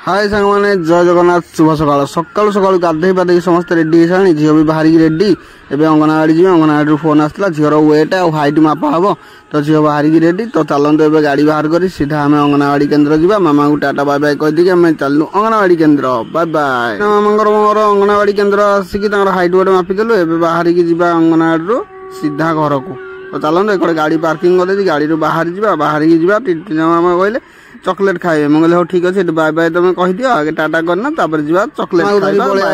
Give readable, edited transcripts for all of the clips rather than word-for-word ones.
हाय सांग मैंने जय जगन्नाथ शुभ सकाल सकाल सकाल गाधे पाधे समस्त रेडी है झील भी बाहर रेडी एवं अंगनवाड़ी जी अंगनवाड़ी फोन आसाला झीर वेट आ हाइट मापा हम तो झील बाहर रेडी तो चलते ए गाड़ी बाहर कर सीधा आम अंगनवाड़ी केन्द्र जा मामा को टाटा बाय बाय कहीकि आम चलू अंगनवाड़ी केन्द्र बाय बाय मामा मोर अंगनवाड़ी केन्द्र आसिक हाइट वेट मापिदेलु ए बाहर जा अंगनवाड़ी सीधा घर को तो चलते एक गाड़ी पार्किंग कर गाड़ी बाहर जा कहले चॉकलेट खाए मुझे हाँ ठीक अच्छे बाय बाय तुम कह दियो आगे टाटा करना जा चॉकलेट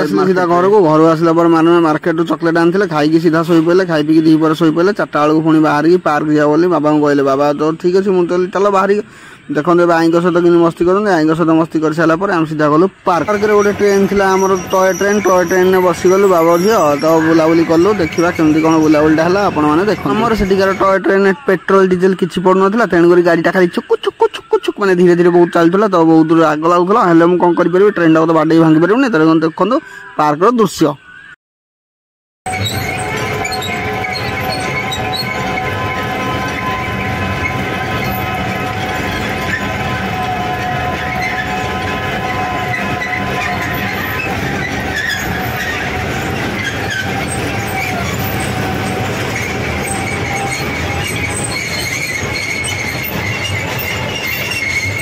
सीधा घर को घर आसला माने मार्केट चॉकलेट आनी खाई सीधा शोई पड़े खाई पी दी पर शोई पड़े 4टा बेलू पुणी बाहर पार्क जा बोली बाबा को कहले बाबा तो ठीक अच्छे मुझे चल बाहर देखो आई सहित कि मस्ती करते आई सहित मस्ती कर सारापर आम सीधा गलु पार्क पार्क गोटे ट्रेन थी आम टय ट्रेन में बसीगलु बाबा झील तो बुलाबुली कलु देखा केमती कौन बुलाबुलटा है आपण मैंने देख आमर से टय ट्रेन पेट्रोल डीजेल किसी पड़न तेणुक गाड़ीटा खाली छुक छुक छुक छुक मैंने धीरे धीरे बहुत चलता तो बहुत आग लगुला हेल्ले मुझे कौन करें ट्रेन टाक तो बाड़े भांगी पारे देखो पार्क दृश्य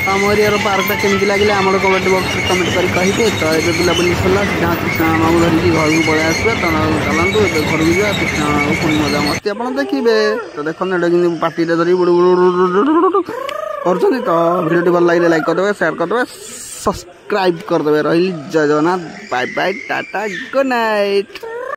आम एरिया पार्कटा केमती लगे आम कमेंट बॉक्स कमेंट कर कहे तो ये बुलाबुली सरला सीधा कृष्णा मामा को धरिकी घर को पलि आसवे तो चलतु ए घर को जा कृष्णा मामा को पुणी मजा मस्ती आप देखिए तो देखो पार्टी धरी बुड़ बुड़ कर तो भिडियो भल लगे लाइक करदे शेयर करदे सब्सक्राइब करदे रही जय Jagannath bye bye tata good night.